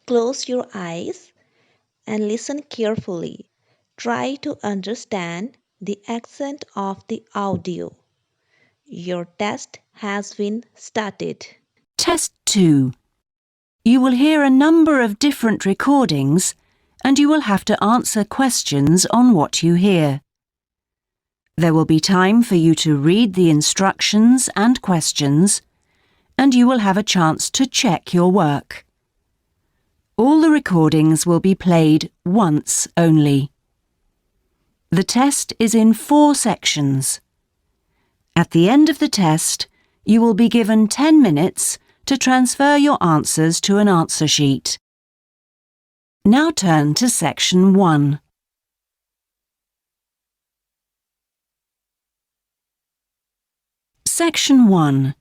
Close your eyes and listen carefully. Try to understand the accent of the audio. Your test has been started. Test 2. You will hear a number of different recordings and you will have to answer questions on what you hear. There will be time for you to read the instructions and questions, and you will have a chance to check your work. All the recordings will be played once only. The test is in 4 sections. At the end of the test, you will be given 10 minutes to transfer your answers to an answer sheet. Now turn to section 1. Section 1.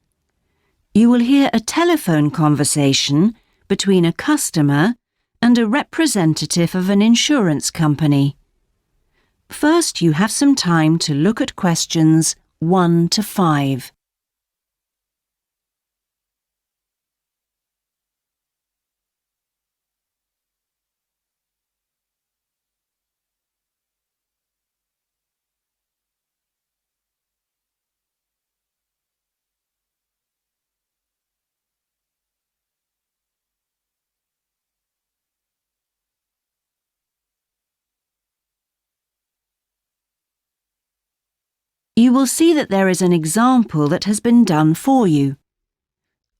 You will hear a telephone conversation between a customer and a representative of an insurance company. First, you have some time to look at questions 1 to 5. You will see that there is an example that has been done for you.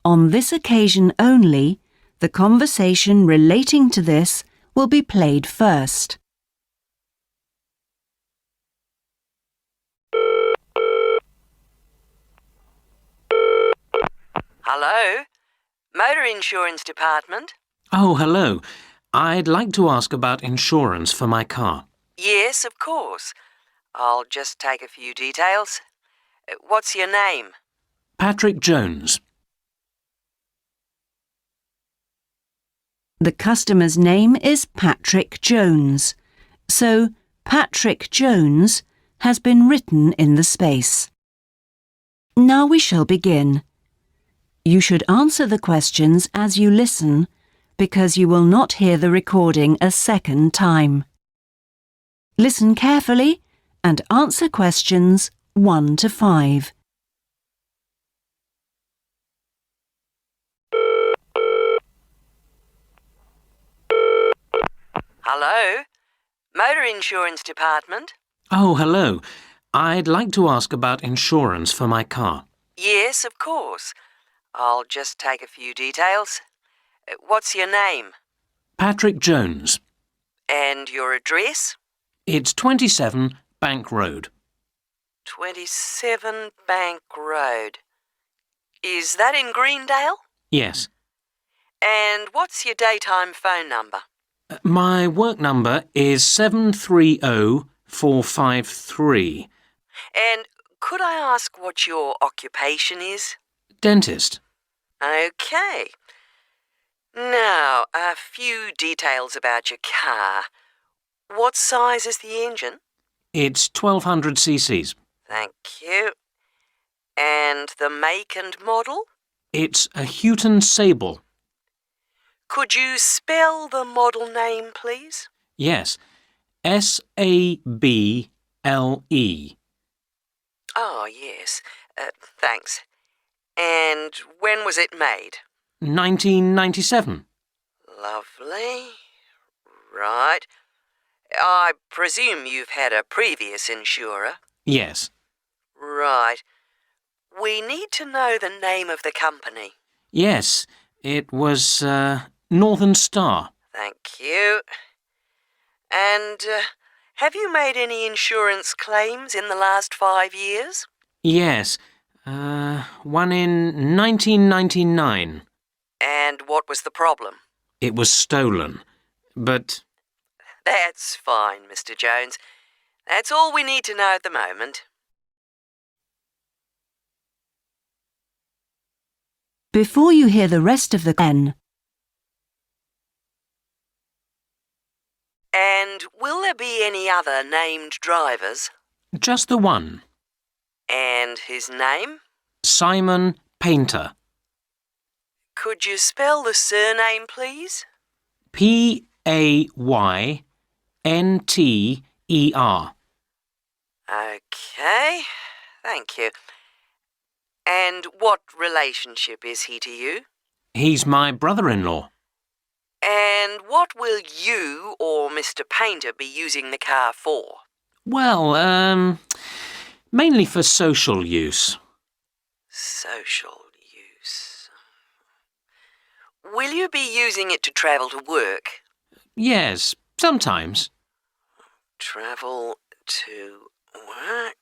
On this occasion only, the conversation relating to this will be played first. Hello? Motor Insurance Department? Oh, hello. I'd like to ask about insurance for my car. Yes, of course. I'll just take a few details. What's your name? Patrick Jones. The customer's name is Patrick Jones, so Patrick Jones has been written in the space. Now we shall begin. You should answer the questions as you listen, because you will not hear the recording a second time. Listen carefully and answer questions 1 to 5. Hello? Motor Insurance Department? Oh, hello. I'd like to ask about insurance for my car. Yes, of course. I'll just take a few details. What's your name? Patrick Jones. And your address? It's 27 Bank Road. 27 Bank Road. Is that in Greendale? Yes. And what's your daytime phone number? My work number is 730453. And could I ask what your occupation is? Dentist. OK. Now, a few details about your car. What size is the engine? It's 1200 cc's. Thank you. And the make and model? It's a Houghton Sable. Could you spell the model name, please? Yes. S-A-B-L-E. Oh, yes. Thanks. And when was it made? 1997. Lovely. Right. I presume you've had a previous insurer? Yes. Right. We need to know the name of the company. Yes, it was Northern Star. Thank you. And have you made any insurance claims in the last 5 years? Yes, one in 1999. And what was the problem? It was stolen, but... That's fine, Mr. Jones. That's all we need to know at the moment. Before you hear the rest of the N, And will there be any other named drivers? just the one. And his name? Simon Painter. Could you spell the surname, please? Payner. Okay, thank you. And what relationship is he to you? He's my brother-in-law. And what will you or Mr. Painter be using the car for? Well, mainly for social use. Social use. Will you be using it to travel to work? Yes, sometimes. Travel to work.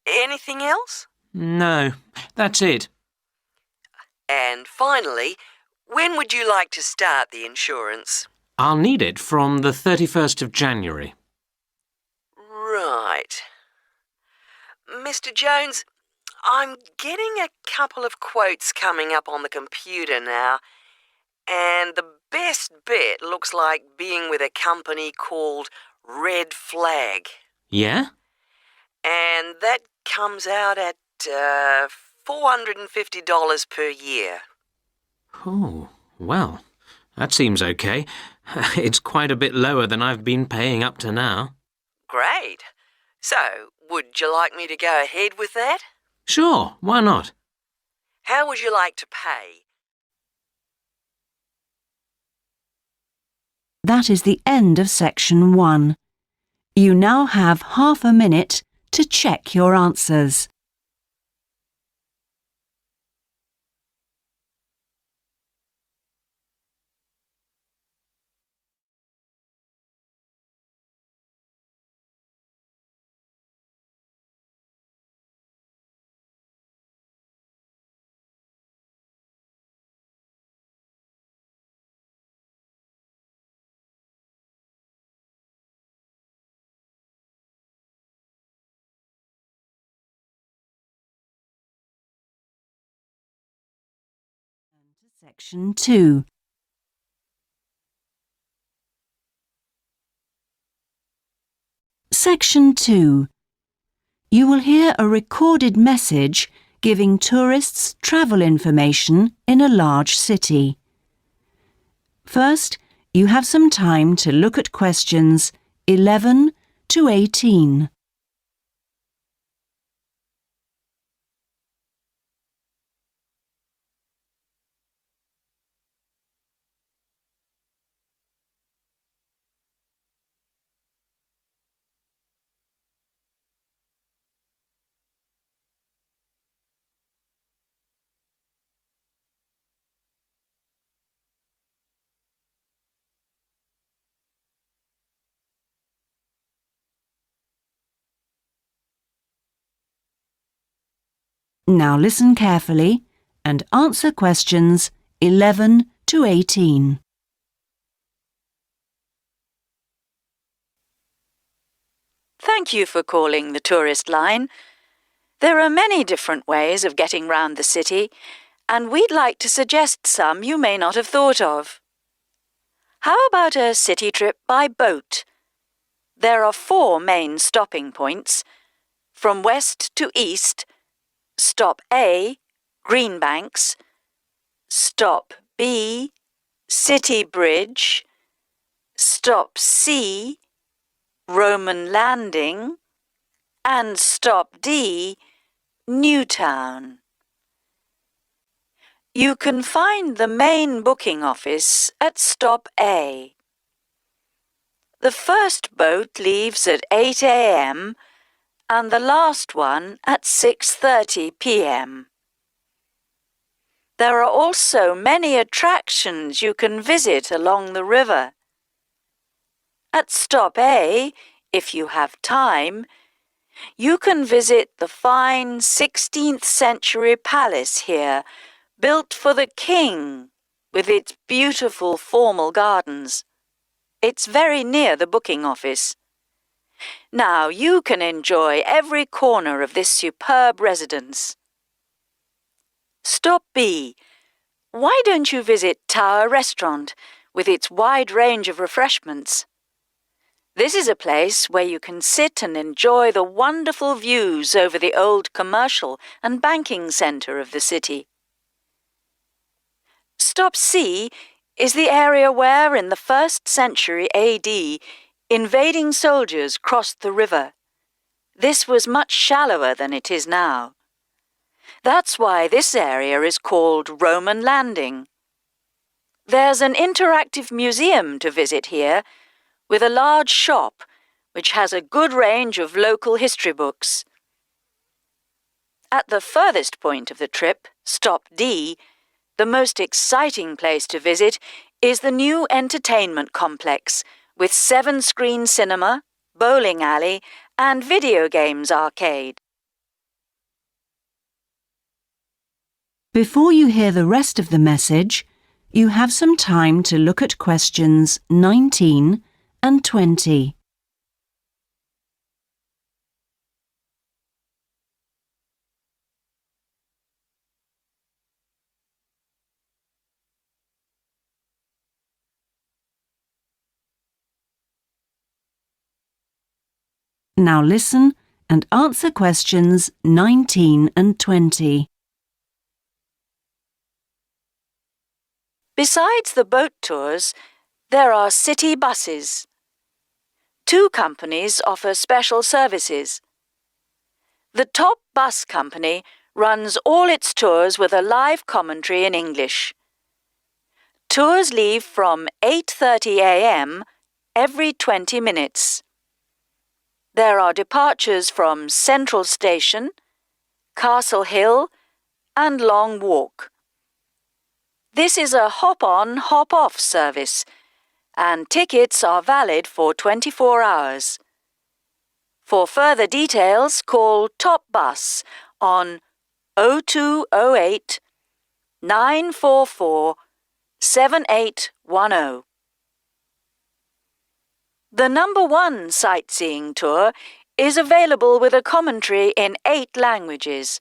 Anything else? No, that's it. And finally, when would you like to start the insurance? I'll need it from the 31st of January. Right. Mr. Jones, I'm getting a couple of quotes coming up on the computer now, and the best bet looks like being with a company called Red Flag. Yeah? And that comes out at $450 per year. Oh, well, that seems okay. It's quite a bit lower than I've been paying up to now. Great. So, would you like me to go ahead with that? Sure, why not? How would you like to pay? That is the end of section 1. You now have half a minute to check your answers. Section 2. Section 2. You will hear a recorded message giving tourists travel information in a large city. First, you have some time to look at questions 11 to 18. Now listen carefully and answer questions 11 to 18. Thank you for calling the tourist line. There are many different ways of getting round the city, and we'd like to suggest some you may not have thought of. How about a city trip by boat? There are 4 main stopping points. From west to east, stop A, Greenbanks, stop B, City Bridge, stop C, Roman Landing, and stop D, Newtown. You can find the main booking office at stop A. The first boat leaves at 8 a.m. and the last one at 6:30 p.m. There are also many attractions you can visit along the river. At stop A, if you have time, you can visit the fine 16th century palace here, built for the king, with its beautiful formal gardens. It's very near the booking office. Now you can enjoy every corner of this superb residence. Stop B. Why don't you visit Tower Restaurant with its wide range of refreshments? This is a place where you can sit and enjoy the wonderful views over the old commercial and banking centre of the city. Stop C is the area where, in the 1st century AD, invading soldiers crossed the river. This was much shallower than it is now. That's why this area is called Roman Landing. There's an interactive museum to visit here, with a large shop which has a good range of local history books. At the furthest point of the trip, stop D, the most exciting place to visit is the new entertainment complex with 7-screen cinema, bowling alley, and video games arcade. Before you hear the rest of the message, you have some time to look at questions 19 and 20. Now listen and answer questions 19 and 20. Besides the boat tours, there are city buses. 2 companies offer special services. The top bus company runs all its tours with a live commentary in English. Tours leave from 8:30 a.m. every 20 minutes. There are departures from Central Station, Castle Hill, and Long Walk. This is a hop-on, hop-off service, and tickets are valid for 24 hours. For further details, call Top Bus on 0208 944 7810. The number 1 sightseeing tour is available with a commentary in 8 languages.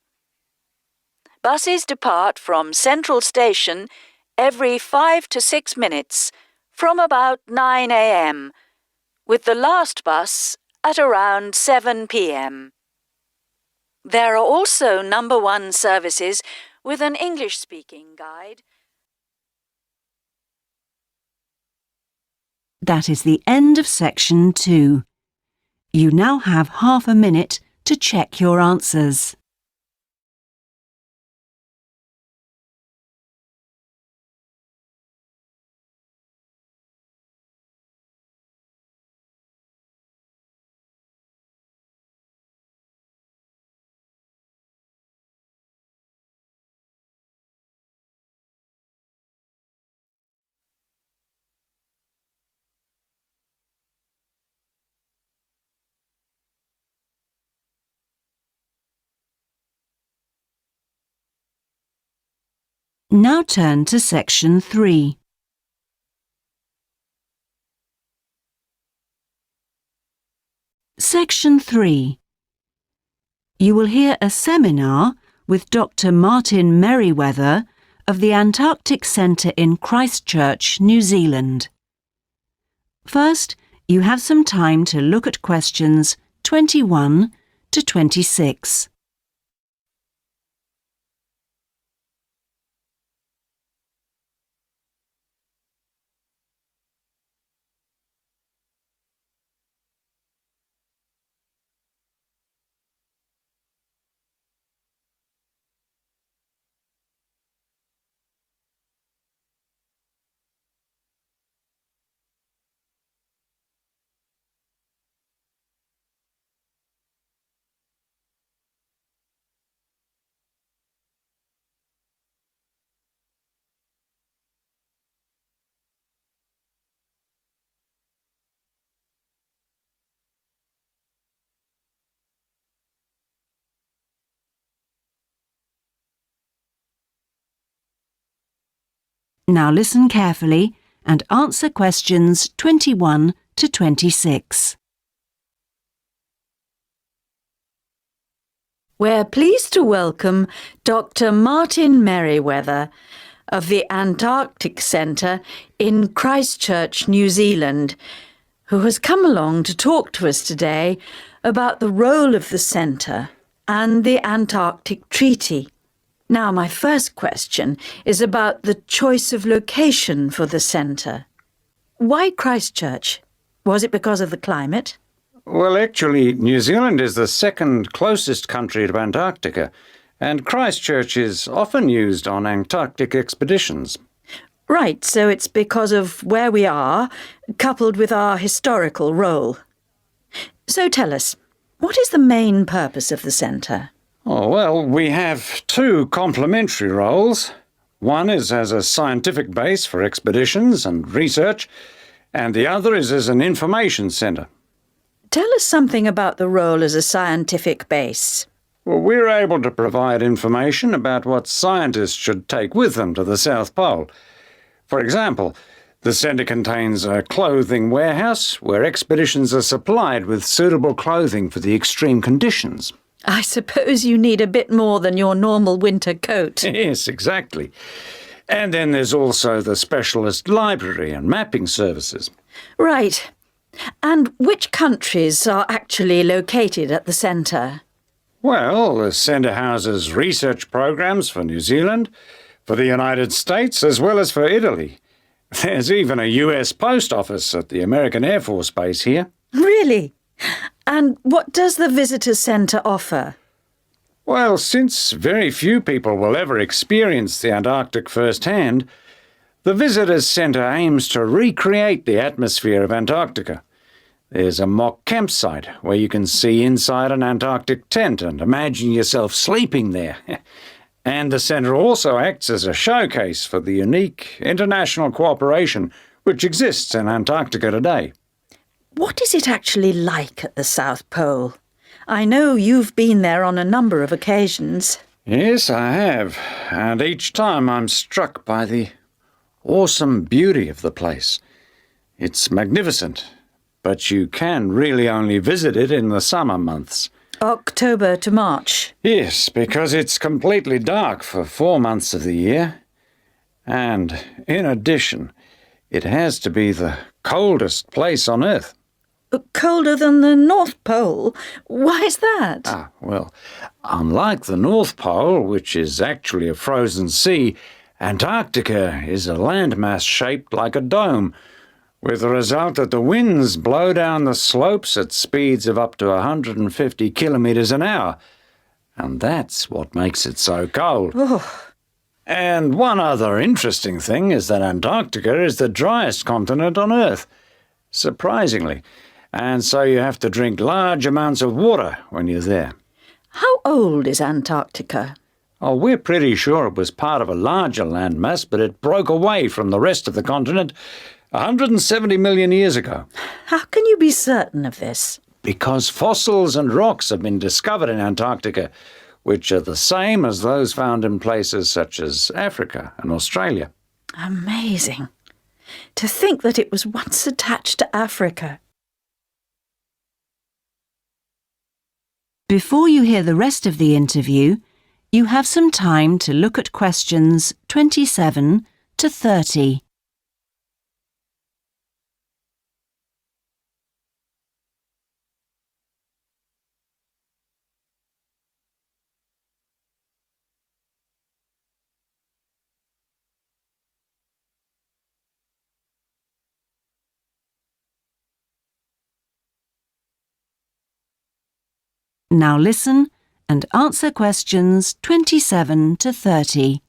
Buses depart from Central Station every 5 to 6 minutes from about 9 a.m., with the last bus at around 7 p.m. There are also number 1 services with an English-speaking guide. That is the end of section 2. You now have half a minute to check your answers. Now turn to section 3. Section 3. You will hear a seminar with Dr. Martin Merriweather of the Antarctic Centre in Christchurch, New Zealand. First, you have some time to look at questions 21 to 26. Now listen carefully and answer questions 21 to 26. We're pleased to welcome Dr. Martin Merriweather of the Antarctic Centre in Christchurch, New Zealand, who has come along to talk to us today about the role of the centre and the Antarctic Treaty. Now, my first question is about the choice of location for the centre. Why Christchurch? Was it because of the climate? Well, actually, New Zealand is the second closest country to Antarctica, and Christchurch is often used on Antarctic expeditions. Right, so it's because of where we are, coupled with our historical role. So tell us, what is the main purpose of the centre? Oh, well, we have two complementary roles. One is as a scientific base for expeditions and research, and the other is as an information centre. Tell us something about the role as a scientific base. Well, we're able to provide information about what scientists should take with them to the South Pole. For example, the centre contains a clothing warehouse where expeditions are supplied with suitable clothing for the extreme conditions. I suppose you need a bit more than your normal winter coat. Yes, exactly. And then there's also the specialist library and mapping services. Right. And which countries are actually located at the centre? Well, the centre houses research programs for New Zealand, for the United States, as well as for Italy. There's even a US post office at the American Air Force Base here. Really? And what does the visitor centre offer? Well, since very few people will ever experience the Antarctic firsthand, the Visitors Centre aims to recreate the atmosphere of Antarctica. There's a mock campsite where you can see inside an Antarctic tent and imagine yourself sleeping there. And the centre also acts as a showcase for the unique international cooperation which exists in Antarctica today. What is it actually like at the South Pole? I know you've been there on a number of occasions. Yes, I have, and each time I'm struck by the awesome beauty of the place. It's magnificent, but you can really only visit it in the summer months. October to March. Yes, because it's completely dark for 4 months of the year. And, in addition, it has to be the coldest place on Earth. Colder than the North Pole? Why is that? Well, unlike the North Pole, which is actually a frozen sea, Antarctica is a landmass shaped like a dome, with the result that the winds blow down the slopes at speeds of up to 150 kilometres an hour. And that's what makes it so cold. And one other interesting thing is that Antarctica is the driest continent on Earth, surprisingly. And so you have to drink large amounts of water when you're there. How old is Antarctica? Oh, we're pretty sure it was part of a larger landmass, but it broke away from the rest of the continent 170 million years ago. How can you be certain of this? Because fossils and rocks have been discovered in Antarctica, which are the same as those found in places such as Africa and Australia. Amazing. To think that it was once attached to Africa. Before you hear the rest of the interview, you have some time to look at questions 27 to 30. Now listen and answer questions 27 to 30.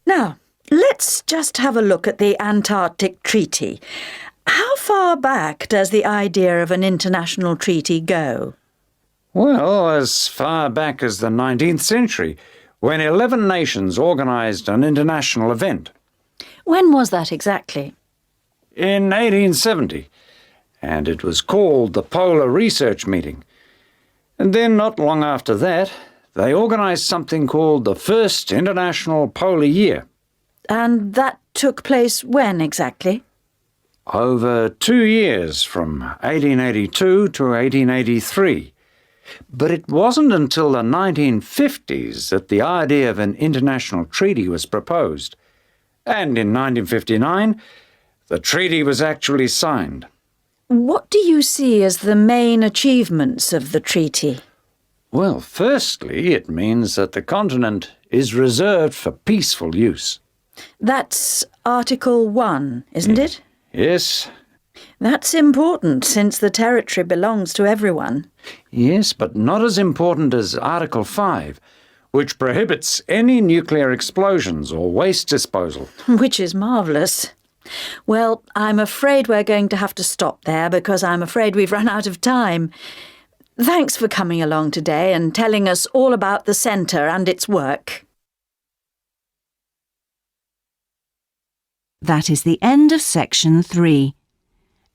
Now, let's just have a look at the Antarctic Treaty. How far back does the idea of an international treaty go? Well, as far back as the 19th century, when 11 nations organised an international event. When was that exactly? In 1870. And it was called the Polar Research Meeting. And then, not long after that, they organised something called the First International Polar Year. And that took place when exactly? Over 2 years, from 1882 to 1883. But it wasn't until the 1950s that the idea of an international treaty was proposed. And in 1959, the treaty was actually signed. What do you see as the main achievements of the treaty? Well, firstly, it means that the continent is reserved for peaceful use. That's Article 1, isn't it? Yes. That's important since the territory belongs to everyone. Yes, but not as important as Article 5, which prohibits any nuclear explosions or waste disposal. Which is marvellous. Well, I'm afraid we're going to have to stop there because I'm afraid we've run out of time. Thanks for coming along today and telling us all about the centre and its work. That is the end of section 3.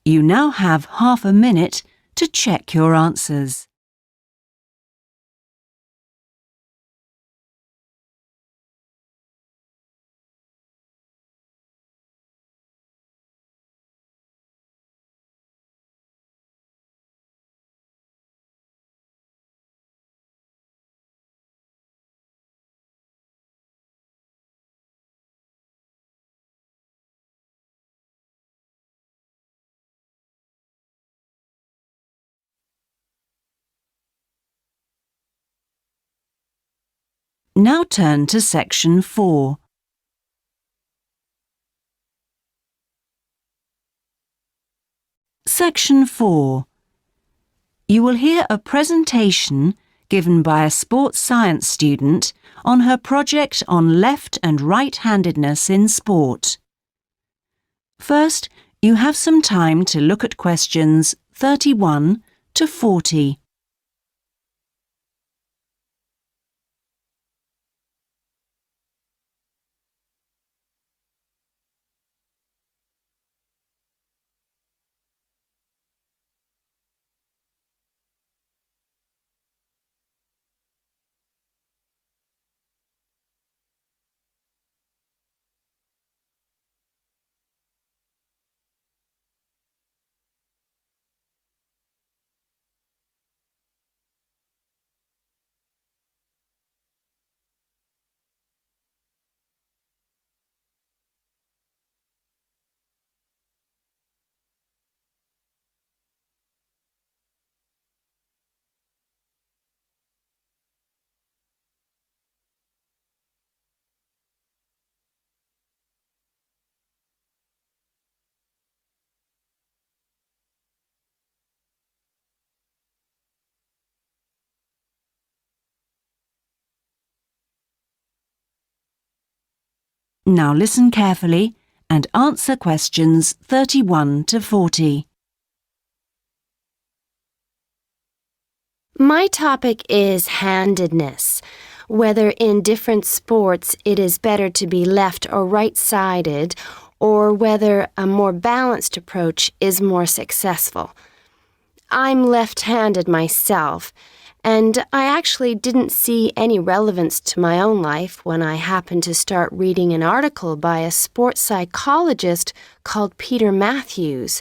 You now have half a minute to check your answers. Now turn to section 4. Section 4. You will hear a presentation given by a sports science student on her project on left and right-handedness in sport. First, you have some time to look at questions 31 to 40. Now listen carefully and answer questions 31 to 40. My topic is handedness. Whether in different sports it is better to be left or right-sided, or whether a more balanced approach is more successful. I'm left-handed myself, and I actually didn't see any relevance to my own life when I happened to start reading an article by a sports psychologist called Peter Matthews.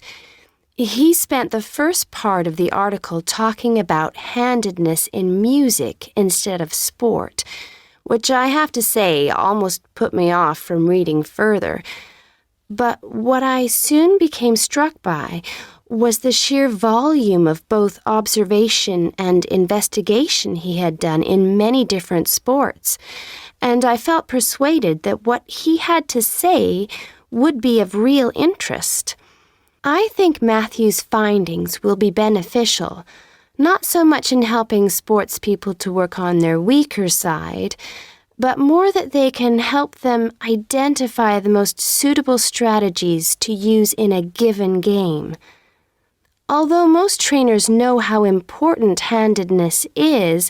He spent the first part of the article talking about handedness in music instead of sport, which I have to say almost put me off from reading further. But what I soon became struck by was the sheer volume of both observation and investigation he had done in many different sports, and I felt persuaded that what he had to say would be of real interest. I think Matthew's findings will be beneficial, not so much in helping sports people to work on their weaker side, but more that they can help them identify the most suitable strategies to use in a given game. Although most trainers know how important handedness is,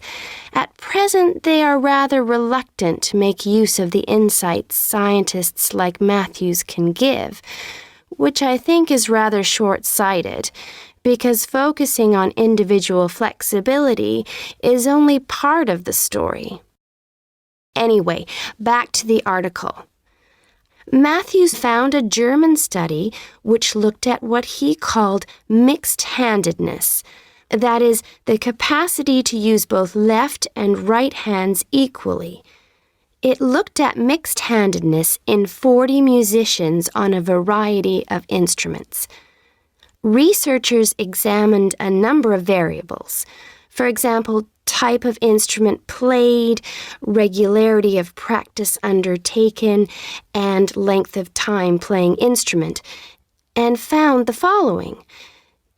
at present they are rather reluctant to make use of the insights scientists like Matthews can give, which I think is rather short-sighted, because focusing on individual flexibility is only part of the story. Anyway, back to the article. Matthews found a German study which looked at what he called mixed-handedness, that is, the capacity to use both left and right hands equally. It looked at mixed-handedness in 40 musicians on a variety of instruments. Researchers examined a number of variables. For example, type of instrument played, regularity of practice undertaken, and length of time playing instrument, and found the following.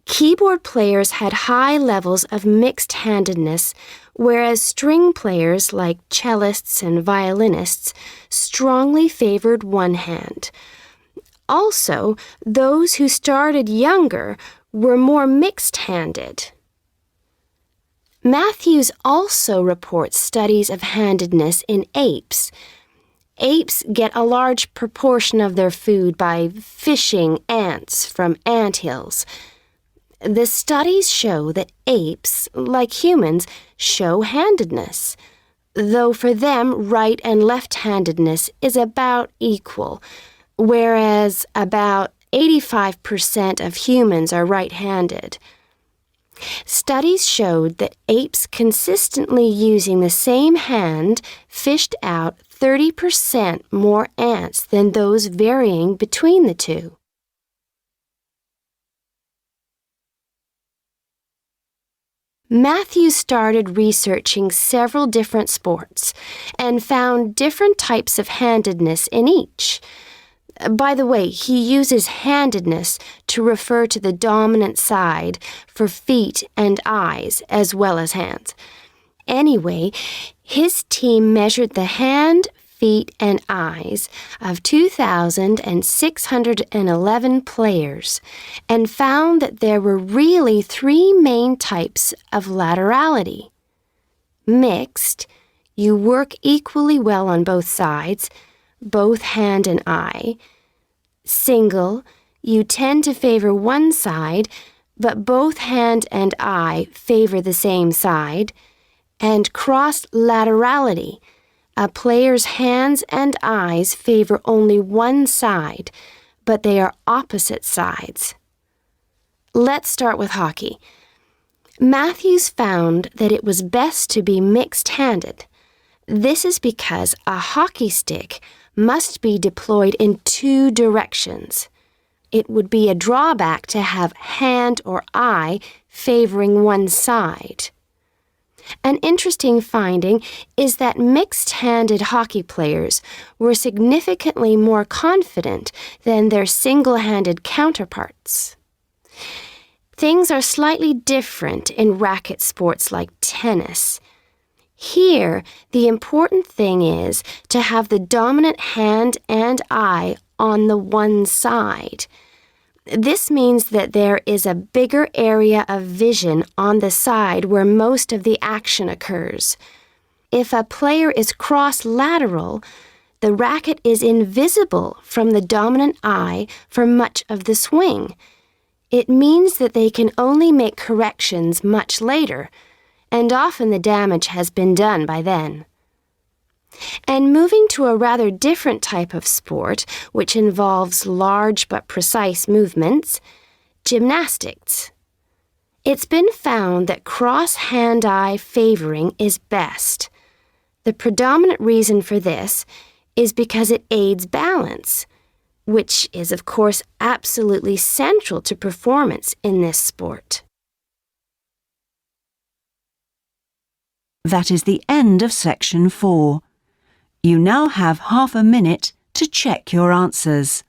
Keyboard players had high levels of mixed-handedness, whereas string players like cellists and violinists strongly favored one hand. Also, those who started younger were more mixed-handed. Matthews also reports studies of handedness in apes. Apes get a large proportion of their food by fishing ants from anthills. The studies show that apes, like humans, show handedness, though for them right and left-handedness is about equal, whereas about 85% of humans are right-handed. Studies showed that apes consistently using the same hand fished out 30% more ants than those varying between the two. Matthews started researching several different sports and found different types of handedness in each. By the way, he uses handedness to refer to the dominant side for feet and eyes as well as hands. Anyway, his team measured the hand, feet, and eyes of 2,611 players and found that there were really three main types of laterality. Mixed, you work equally well on both sides, both hand and eye. Single, you tend to favor one side, but both hand and eye favor the same side. And cross-laterality, a player's hands and eyes favor only one side, but they are opposite sides. Let's start with hockey. Matthews found that it was best to be mixed-handed. This is because a hockey stick must be deployed in two directions. It would be a drawback to have hand or eye favoring one side. An interesting finding is that mixed-handed hockey players were significantly more confident than their single-handed counterparts. Things are slightly different in racket sports like tennis. Here, the important thing is to have the dominant hand and eye on the one side. This means that there is a bigger area of vision on the side where most of the action occurs. If a player is cross-lateral, the racket is invisible from the dominant eye for much of the swing. It means that they can only make corrections much later, and often the damage has been done by then. And moving to a rather different type of sport, which involves large but precise movements, gymnastics. It's been found that cross-hand-eye favoring is best. The predominant reason for this is because it aids balance, which is, of course, absolutely central to performance in this sport. That is the end of section 4. You now have half a minute to check your answers.